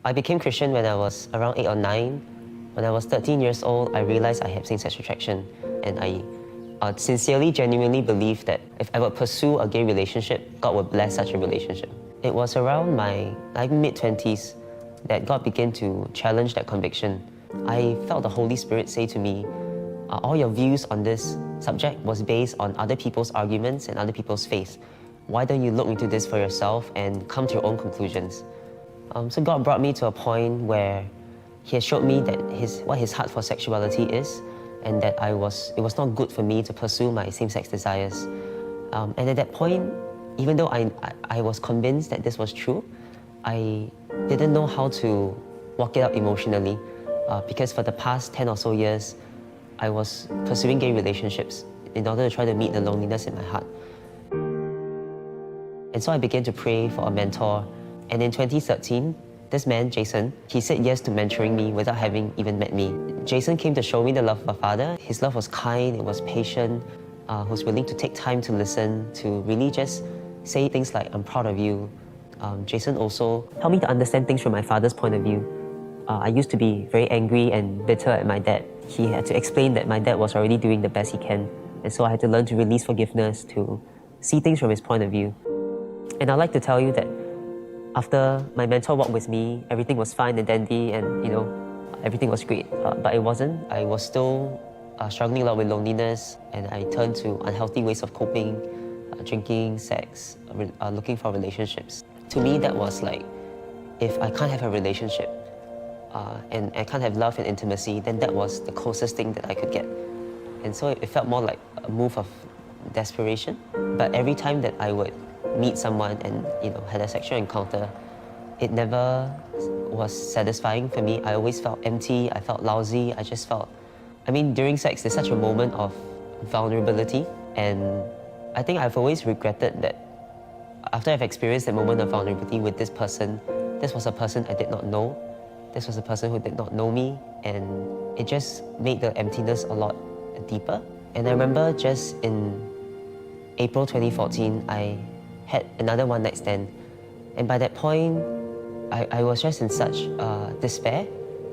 I became Christian when I was around 8 or 9. When I was 13 years old, I realized I had same-sex attraction, and I sincerely, genuinely believed that if I would pursue a gay relationship, God would bless such a relationship. It was around my mid-20s that God began to challenge that conviction. I felt the Holy Spirit say to me, all your views on this subject was based on other people's arguments and other people's faith. Why don't you look into this for yourself and come to your own conclusions? So God brought me to a point where He has showed me that what His heart for sexuality is, and that it was not good for me to pursue my same-sex desires. And at that point, even though I was convinced that this was true, I didn't know how to walk it out emotionally, because for the past 10 or so years, I was pursuing gay relationships in order to try to meet the loneliness in my heart. And so I began to pray for a mentor. And in 2013, this man, Jason, he said yes to mentoring me without having even met me. Jason came to show me the love of a father. His love was kind, it was patient, he was willing to take time to listen, to really just say things like, I'm proud of you. Jason also helped me to understand things from my father's point of view. I used to be very angry and bitter at my dad. He had to explain that my dad was already doing the best he can. And so I had to learn to release forgiveness, to see things from his point of view. And I'd like to tell you that after my mentor walked with me, everything was fine and dandy, and everything was great. But it wasn't. I was still struggling a lot with loneliness, and I turned to unhealthy ways of coping, drinking, sex, looking for relationships. To me, that was like, if I can't have a relationship, and I can't have love and intimacy, then that was the closest thing that I could get. And so it felt more like a move of desperation. But every time that I would meet someone and had a sexual encounter, it never was satisfying for me. I always felt empty, I felt lousy, I just felt... during sex, there's such a moment of vulnerability, and I think I've always regretted that after I've experienced that moment of vulnerability with this person, this was a person I did not know, this was a person who did not know me, and it just made the emptiness a lot deeper. And I remember just in April 2014, I had another one-night stand. And by that point, I was just in such despair.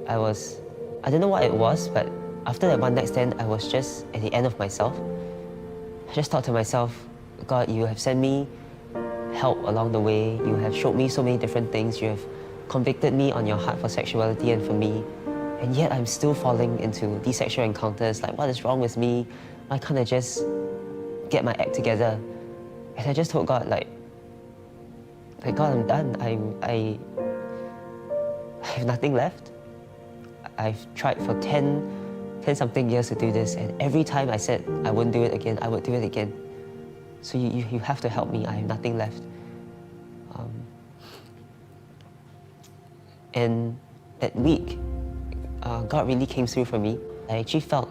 I don't know what it was, but after that one-night stand, I was just at the end of myself. I just thought to myself, God, you have sent me help along the way. You have showed me so many different things. You have convicted me on your heart for sexuality and for me. And yet I'm still falling into these sexual encounters. Like, what is wrong with me? Why can't I just get my act together? And I just told God, like God, I'm done. I have nothing left. I've tried for 10 something years to do this, and every time I said I wouldn't do it again, I would do it again. So you have to help me. I have nothing left. And that week, God really came through for me. I actually felt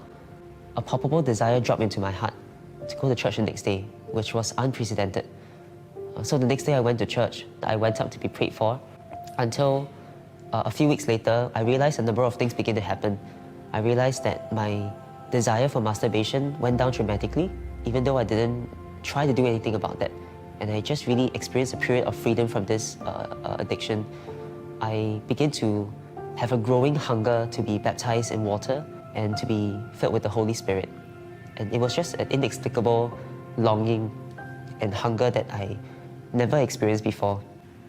a palpable desire drop into my heart to go to church the next day, which was unprecedented. So the next day I went to church. I went up to be prayed for until a few weeks later, I realized a number of things began to happen. I realized that my desire for masturbation went down dramatically, even though I didn't try to do anything about that. And I just really experienced a period of freedom from this addiction. I began to have a growing hunger to be baptized in water and to be filled with the Holy Spirit. And it was just an inexplicable longing and hunger that I never experienced before.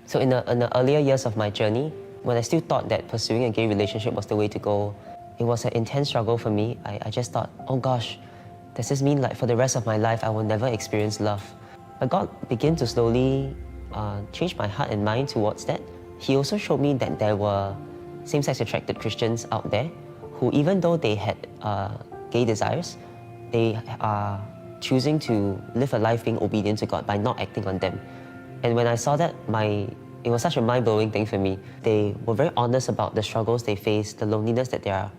So in the earlier years of my journey, when I still thought that pursuing a gay relationship was the way to go, it was an intense struggle for me. I just thought, oh gosh, does this mean like for the rest of my life I will never experience love? But God began to slowly change my heart and mind towards that. He also showed me that there were same-sex attracted Christians out there who, even though they had gay desires, they are choosing to live a life being obedient to God by not acting on them. And when I saw that, it was such a mind-blowing thing for me. They were very honest about the struggles they face, the loneliness that they're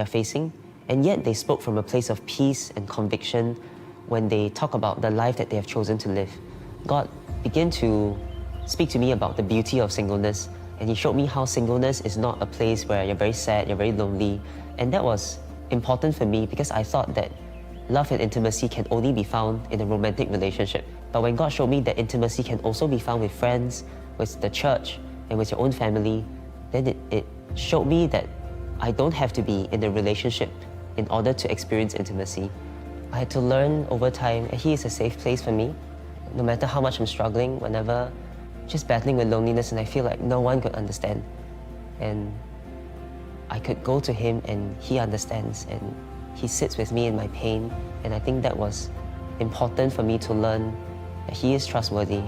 facing, and yet they spoke from a place of peace and conviction when they talk about the life that they have chosen to live. God began to speak to me about the beauty of singleness, and He showed me how singleness is not a place where you're very sad, you're very lonely. And that was important for me because I thought that love and intimacy can only be found in a romantic relationship. But when God showed me that intimacy can also be found with friends, with the church, and with your own family, then it showed me that I don't have to be in a relationship in order to experience intimacy. I had to learn over time that he is a safe place for me. No matter how much I'm struggling, whenever just battling with loneliness and I feel like no one could understand. And I could go to him and he understands and he sits with me in my pain. And I think that was important for me to learn that he is trustworthy.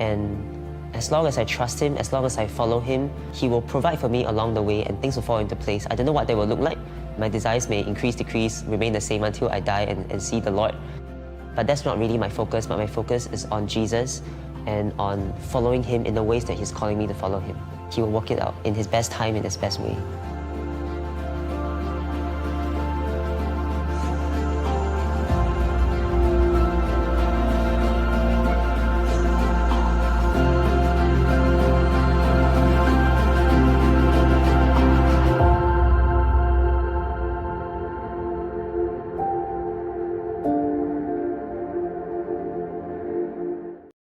And as long as I trust him, as long as I follow him, he will provide for me along the way and things will fall into place. I don't know what they will look like. My desires may increase, decrease, remain the same until I die and see the Lord. But that's not really my focus, but my focus is on Jesus and on following him in the ways that he's calling me to follow him. He will work it out in his best time, in his best way.